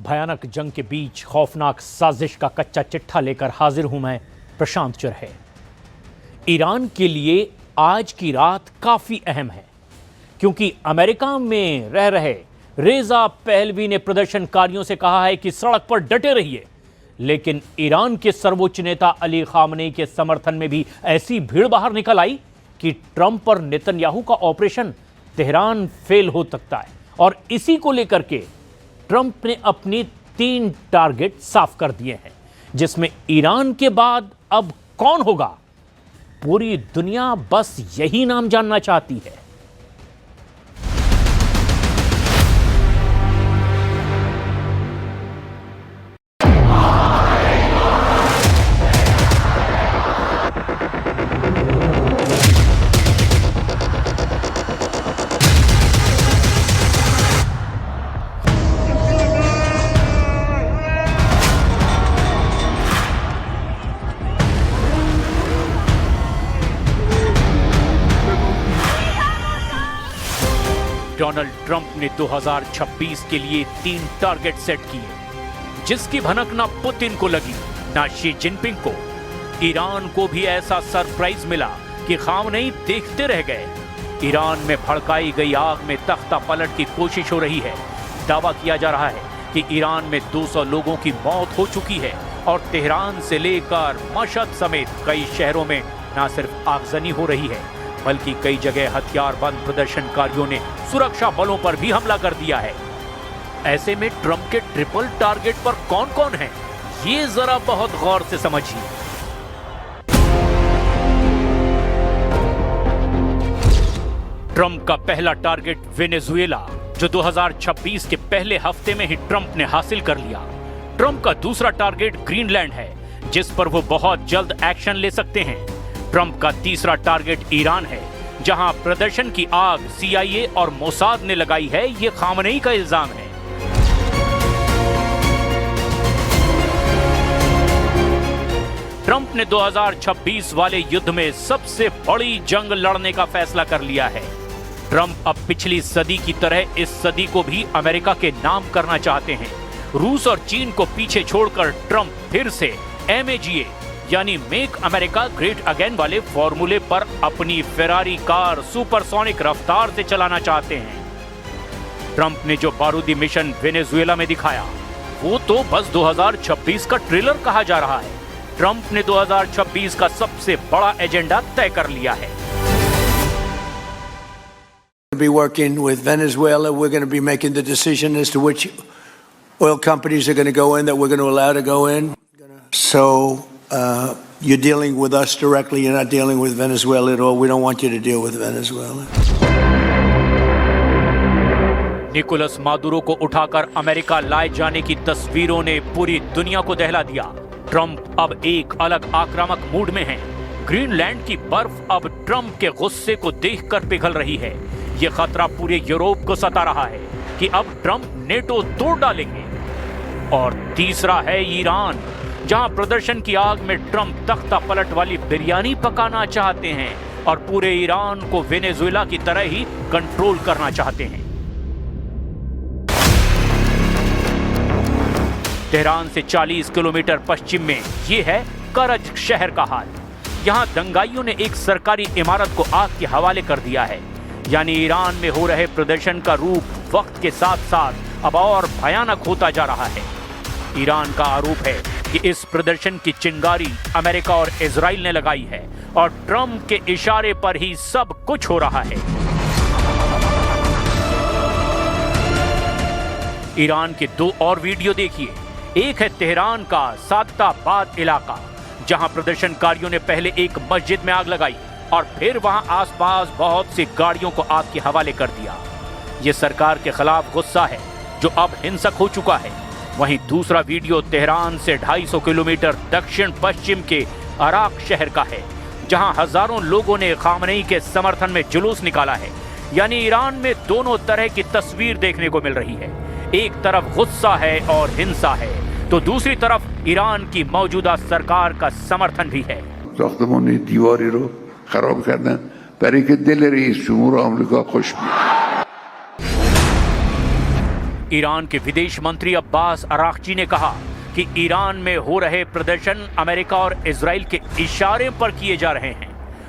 भयानक जंग के बीच खौफनाक साजिश का कच्चा चिट्ठा लेकर हाजिर हूं मैं, प्रशांत चुरहे। ईरान के लिए आज की रात काफी अहम है, क्योंकि अमेरिका में रह रहे रेजा पहलवी ने प्रदर्शनकारियों से कहा है कि सड़क पर डटे रहिए, लेकिन ईरान के सर्वोच्च नेता अली खामनेई के समर्थन में भी ऐसी भीड़ बाहर निकल आई कि ट्रंप और नेतन्याहू का ऑपरेशन तेहरान फेल हो सकता है। और इसी को लेकर के ट्रंप ने अपनी 3 टारगेट साफ कर दिए हैं, जिसमें ईरान के बाद अब कौन होगा, पूरी दुनिया बस यही नाम जानना चाहती है। डोनाल्ड ट्रंप ने 2026 के लिए 3 टारगेट सेट किए, जिसकी भनक ना पुतिन को लगी ना शी जिनपिंग को। ईरान को भी ऐसा सरप्राइज मिला कि खामनेई देखते रह गए। ईरान में भड़काई गई आग में तख्ता पलट की कोशिश हो रही है। दावा किया जा रहा है कि ईरान में 200 लोगों की मौत हो चुकी है और तेहरान से लेकर मशहद समेत कई शहरों में न सिर्फ आगजनी हो रही है, बल्कि कई जगह हथियारबंद प्रदर्शनकारियों ने सुरक्षा बलों पर भी हमला कर दिया है। ऐसे में ट्रंप के ट्रिपल टारगेट पर कौन कौन है, ये जरा बहुत गौर से समझिए। ट्रंप का पहला टारगेट वेनेजुएला, जो 2026 के पहले हफ्ते में ही ट्रंप ने हासिल कर लिया। ट्रंप का दूसरा टारगेट ग्रीनलैंड है, जिस पर वो बहुत जल्द एक्शन ले सकते हैं। ट्रंप का तीसरा टारगेट ईरान है, जहां प्रदर्शन की आग CIA और मोसाद ने लगाई है, ये खामनेई का इल्जाम है। ट्रंप ने 2026 वाले युद्ध में सबसे बड़ी जंग लड़ने का फैसला कर लिया है। ट्रंप अब पिछली सदी की तरह इस सदी को भी अमेरिका के नाम करना चाहते हैं। रूस और चीन को पीछे छोड़कर ट्रंप फिर से MAGA यानी मेक अमेरिका ग्रेट अगेन वाले फॉर्मूले पर अपनी फेरारी कार सुपरसोनिक रफ्तार से चलाना चाहते हैं। ट्रंप ने जो बारूदी मिशन वेनेजुएला में दिखाया, वो तो बस 2026 का ट्रेलर कहा जा रहा है। ट्रंप ने 2026 का सबसे बड़ा एजेंडा तय कर लिया है। Be working with Venezuela. We're going to be making the decision as to which oil companies are going to go in, that we're going to allow to go in. So you're dealing with us directly. You're not dealing with Venezuela at all. We don't want you to deal with Venezuela. Nicolas Maduro को उठाकर America लाए जाने की तस्वीरों ने पूरी दुनिया को दहला दिया। ट्रंप अब एक अलग आक्रामक मूड में हैं। ग्रीनलैंड की बर्फ अब ट्रंप के गुस्से को देखकर पिघल रही है। ये खतरा पूरे यूरोप को सता रहा है कि अब ट्रंप नेटो तोड़ डालेंगे। और तीसरा है ईरान, जहां प्रदर्शन की आग में ट्रंप तख्ता पलट वाली बिरयानी पकाना चाहते हैं और पूरे ईरान को वेनेजुएला की तरह ही कंट्रोल करना चाहते हैं। तेहरान से 40 किलोमीटर पश्चिम में ये है करज शहर का हाल। यहां दंगाइयों ने एक सरकारी इमारत को आग के हवाले कर दिया है। यानी ईरान में हो रहे प्रदर्शन का रूप वक्त के साथ साथ अब और भयानक होता जा रहा है। ईरान का आरोप है कि इस प्रदर्शन की चिंगारी अमेरिका और इजराइल ने लगाई है और ट्रंप के इशारे पर ही सब कुछ हो रहा है। ईरान के 2 और वीडियो देखिए। एक है तेहरान का सादाबाद इलाका, जहां प्रदर्शनकारियों ने पहले एक मस्जिद में आग लगाई और फिर वहां आसपास बहुत सी गाड़ियों को आग के हवाले कर दिया। यह सरकार के खिलाफ गुस्सा है, जो अब हिंसक हो चुका है। वहीं दूसरा वीडियो तेहरान से 250 किलोमीटर दक्षिण पश्चिम के अराक शहर का है, जहां हजारों लोगों ने खामनेई के समर्थन में जुलूस निकाला है। यानी ईरान में दोनों तरह की तस्वीर देखने को मिल रही है। एक तरफ गुस्सा है और हिंसा है, तो दूसरी तरफ ईरान की मौजूदा सरकार का समर्थन भी है। साख्तमोनी दीवारी रो खराब करना तारीख दिल रईस जमहूर अमेरिका खुश। ईरान के विदेश मंत्री अब्बास अरागची ने कहा कि ईरान में हो रहे प्रदर्शन अमेरिका और इजराइल के इशारे पर किए जा रहे हैं।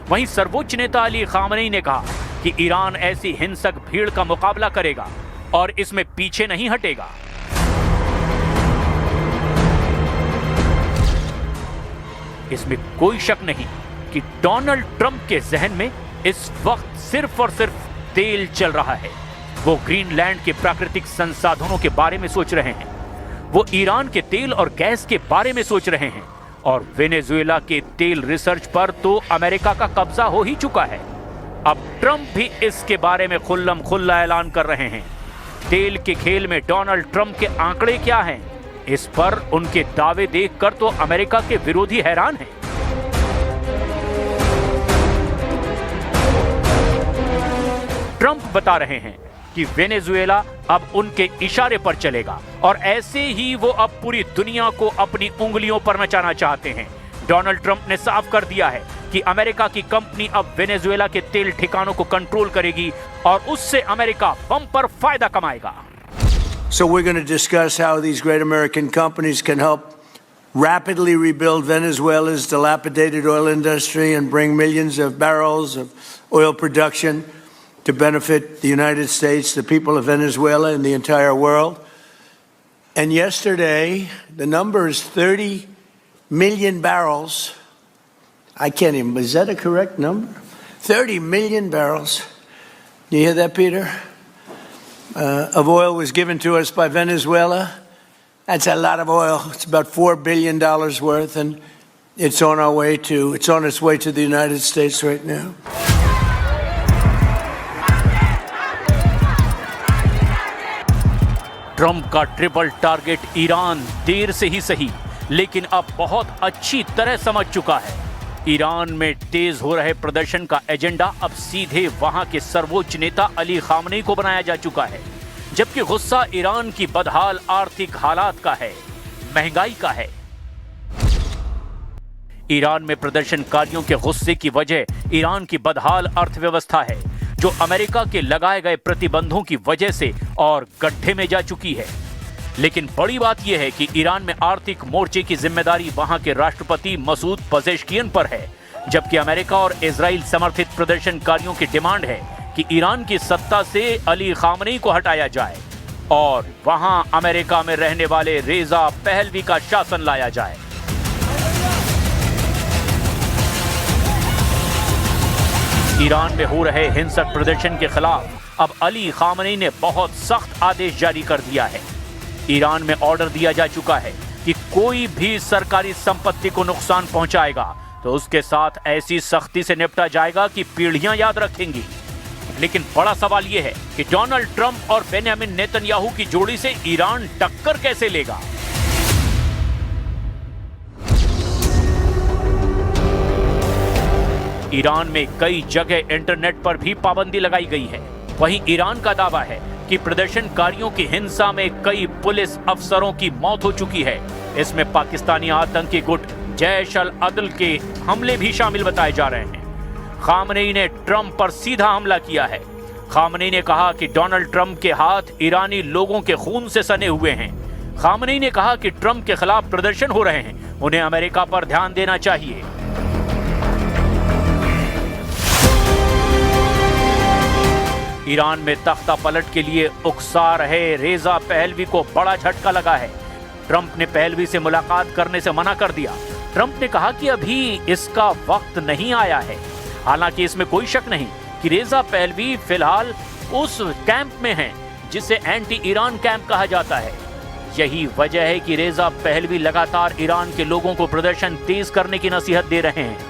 वहीं सर्वोच्च नेता अली खामनेई ने कहा कि ईरान ऐसी हिंसक भीड़ का मुकाबला करेगा और इसमें पीछे नहीं हटेगा। इसमें कोई शक नहीं कि डोनाल्ड ट्रंप के जहन में इस वक्त सिर्फ और सिर्फ तेल चल रहा है। वो ग्रीनलैंड के प्राकृतिक संसाधनों के बारे में सोच रहे हैं, वो ईरान के तेल और गैस के बारे में सोच रहे हैं, और वेनेजुएला के तेल रिसर्च पर तो अमेरिका का कब्जा हो ही चुका है। अब ट्रंप भी इसके बारे में खुल्लम खुल्ला ऐलान कर रहे हैं। तेल के खेल में डोनाल्ड ट्रंप के आंकड़े क्या हैं? इस पर उनके दावे देखकर तो अमेरिका के विरोधी हैरान हैं। ट्रंप बता रहे हैं कि वेनेजुएला अब उनके इशारे पर चलेगा और ऐसे ही वो अब पूरी दुनिया को अपनी उंगलियों पर नचाना चाहते हैं। डोनाल्ड ट्रंप ने साफ कर दिया है कि अमेरिका की कंपनी अब वेनेजुएला के तेल ठिकानों को कंट्रोल करेगी और उससे अमेरिका बम्पर फायदा कमाएगा। So we're going to discuss how these great American companies can help rapidly rebuild Venezuela's dilapidated oil industry and bring millions of barrels of oil production to benefit the United States, the people of Venezuela, and the entire world. And yesterday, the number is 30 million barrels. I can't even, is that a correct number? 30 million barrels. You hear that, Peter? Of oil was given to us by Venezuela. That's a lot of oil. It's about $4 billion worth, and it's on its way to the United States right now. Trump का triple target Iran देर से ही सही, लेकिन अब बहुत अच्छी तरह समझ चुका है। ईरान में तेज हो रहे प्रदर्शन का एजेंडा अब सीधे वहां के सर्वोच्च नेता अली खामनेई को बनाया जा चुका है, जबकि गुस्सा ईरान की बदहाल आर्थिक हालात का है, महंगाई का है। ईरान में प्रदर्शनकारियों के गुस्से की वजह ईरान की बदहाल अर्थव्यवस्था है, जो अमेरिका के लगाए गए प्रतिबंधों की वजह से और गड्ढे में जा चुकी है। लेकिन बड़ी बात यह है कि ईरान में आर्थिक मोर्चे की जिम्मेदारी वहां के राष्ट्रपति मसूद पेजेश्कियन पर है, जबकि अमेरिका और इजराइल समर्थित प्रदर्शनकारियों की डिमांड है कि ईरान की सत्ता से अली खामनेई को हटाया जाए और वहां अमेरिका में रहने वाले रेजा पहलवी का शासन लाया जाए। ईरान में हो रहे हिंसक प्रदर्शन के खिलाफ अब अली खामनेई ने बहुत सख्त आदेश जारी कर दिया है। ईरान में ऑर्डर दिया जा चुका है कि कोई भी सरकारी संपत्ति को नुकसान पहुंचाएगा तो उसके साथ ऐसी सख्ती से निपटा जाएगा कि पीढ़ियां याद रखेंगी। लेकिन बड़ा सवाल यह है कि डोनाल्ड ट्रंप और बेंजामिन नेतन्याहू की जोड़ी से ईरान टक्कर कैसे लेगा। ईरान में कई जगह इंटरनेट पर भी पाबंदी लगाई गई है। वहीं ईरान का दावा है कि प्रदर्शनकारियों की हिंसा में कई पुलिस अफसरों की मौत हो चुकी है। इसमें पाकिस्तानी आतंकी गुट जैश अल अदल के हमले भी शामिल बताए जा रहे हैं। खामनेई ने ट्रंप पर सीधा हमला किया है। खामनेई ने कहा कि डोनाल्ड ट्रंप के हाथ ईरानी लोगों के खून से सने हुए हैं। खामनेई ने कहा कि ट्रंप के खिलाफ प्रदर्शन हो रहे हैं, उन्हें अमेरिका पर ध्यान देना चाहिए। ईरान में तख्ता पलट के लिए उकसा रहे रेजा पहलवी को बड़ा झटका लगा है। ट्रंप ने पहलवी से मुलाकात करने से मना कर दिया। ट्रंप ने कहा कि अभी इसका वक्त नहीं आया है। हालांकि इसमें कोई शक नहीं कि रेजा पहलवी फिलहाल उस कैंप में हैं जिसे एंटी ईरान कैंप कहा जाता है। यही वजह है कि रेजा पहलवी लगातार ईरान के लोगों को प्रदर्शन तेज करने की नसीहत दे रहे हैं।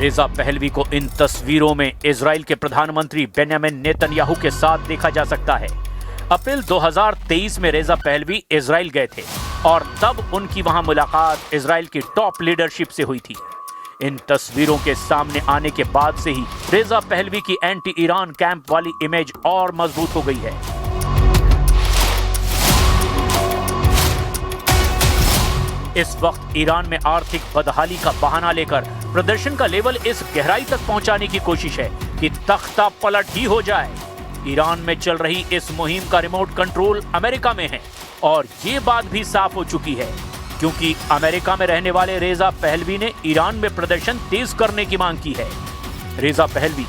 रेजा पहलवी को इन तस्वीरों में इजराइल के प्रधानमंत्री बेंजामिन नेतन्याहू के साथ देखा जा सकता है। अप्रैल 2023 में रेजा पहलवी इजराइल गए थे और तब उनकी वहां मुलाकात इजराइल की टॉप लीडरशिप से हुई थी। इन तस्वीरों के सामने आने के बाद से ही रेजा पहलवी की एंटी ईरान कैंप वाली इमेज और मजबूत हो गई है। इस वक्त ईरान में आर्थिक बदहाली का बहाना लेकर प्रदर्शन का लेवल इस गहराई तक पहुंचाने की कोशिश है कि तख्ता पलट ही हो जाए। ईरान में चल रही इस मुहिम का रिमोट कंट्रोल अमेरिका में है और ये बात भी साफ हो चुकी है क्योंकि अमेरिका में रहने वाले रेजा पहलवी ने ईरान में प्रदर्शन तेज करने की मांग की है। रेजा पहलवी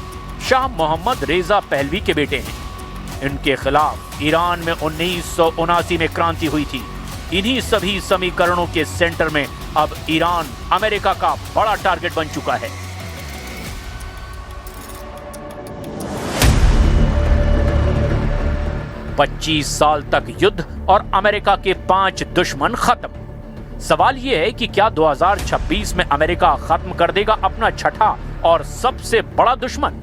शाह मोहम्मद रेजा पहलवी के बेटे हैं। इनके खिलाफ ईरान में 1979 में क्रांति हुई थी। इन्हीं सभी समीकरणों के सेंटर में अब ईरान अमेरिका का बड़ा टारगेट बन चुका है। पच्चीस साल तक युद्ध और अमेरिका के 5 दुश्मन खत्म। सवाल यह है कि क्या 2026 में अमेरिका खत्म कर देगा अपना छठा और सबसे बड़ा दुश्मन?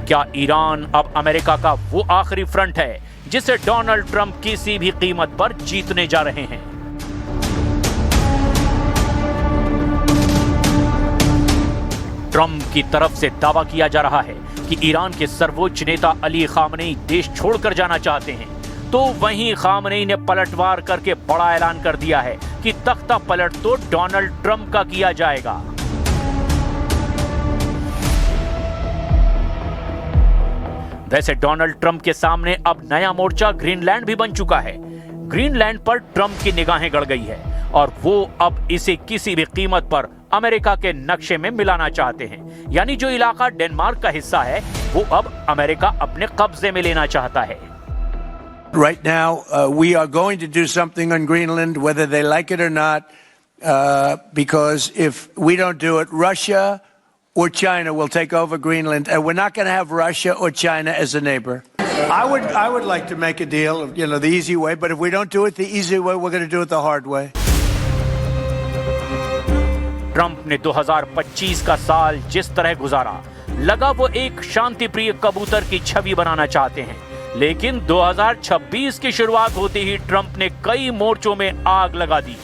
क्या ईरान अब अमेरिका का वो आखिरी फ्रंट है जिसे डोनाल्ड ट्रंप किसी भी कीमत पर जीतने जा रहे हैं? ट्रंप की तरफ से दावा किया जा रहा है कि ईरान के सर्वोच्च नेता अली खामनेई देश छोड़कर जाना चाहते हैं, तो वहीं खामनेई ने पलटवार करके बड़ा ऐलान कर दिया है कि तख्ता पलट तो डोनाल्ड ट्रंप का किया जाएगा। वैसे डोनाल्ड ट्रंप के सामने अब नया मोर्चा ग्रीनलैंड भी बन चुका है। ग्रीनलैंड पर ट्रंप की निगाहें गड़ गई है और वो अब इसे किसी भी कीमत पर अमेरिका के नक्शे में मिलाना चाहते हैं। यानी जो इलाका डेनमार्क का हिस्सा है वो अब अमेरिका अपने कब्जे में लेना चाहता है। Right now, we are going to do something on Greenland, whether they like it or not, because if we don't do it, Russia or China will take over Greenland, and we're not going to have Russia or China as a neighbor. I would like to make a deal, the easy way, but if we don't do it the easy way, we're going to do it the hard way. Trump ने 2025 का साल जिस तरह गुजारा, लगा वो एक शांति प्रिय कबूतर की छवि बनाना चाहते हैं, लेकिन 2026 की शुरुआत होते ही ट्रंप ने कई मोर्चों में आग लगा दी।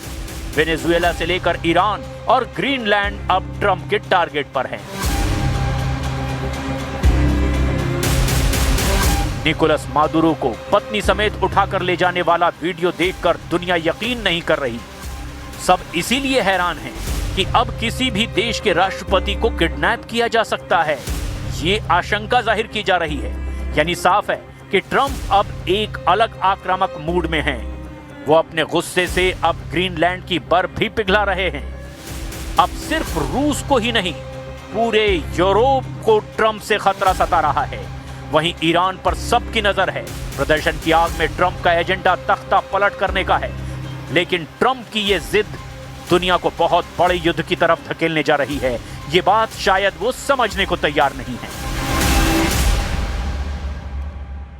वेनेजुएला से लेकर ईरान और ग्रीनलैंड अब ट्रंप के टारगेट पर हैं। निकोलस मादुरो को पत्नी समेत उठाकर ले जाने वाला वीडियो देखकर दुनिया यकीन नहीं कर रही। सब इसीलिए हैरान हैं कि अब किसी भी देश के राष्ट्रपति को किडनैप किया जा सकता है। ये आशंका जाहिर की जा रही है। यानी साफ है कि ट्रंप अब एक अलग आक्रामक मूड में हैं। वो अपने गुस्से से अब ग्रीनलैंड की बर्फ भी पिघला रहे हैं। अब सिर्फ रूस को ही नहीं, पूरे यूरोप को ट्रंप से खतरा सता रहा है। वहीं ईरान पर सबकी नजर है। प्रदर्शन की आग में ट्रंप का एजेंडा तख्ता पलट करने का है, लेकिन ट्रंप की ये जिद दुनिया को बहुत बड़े युद्ध की तरफ धकेलने जा रही है। ये बात शायद वो समझने को तैयार नहीं है।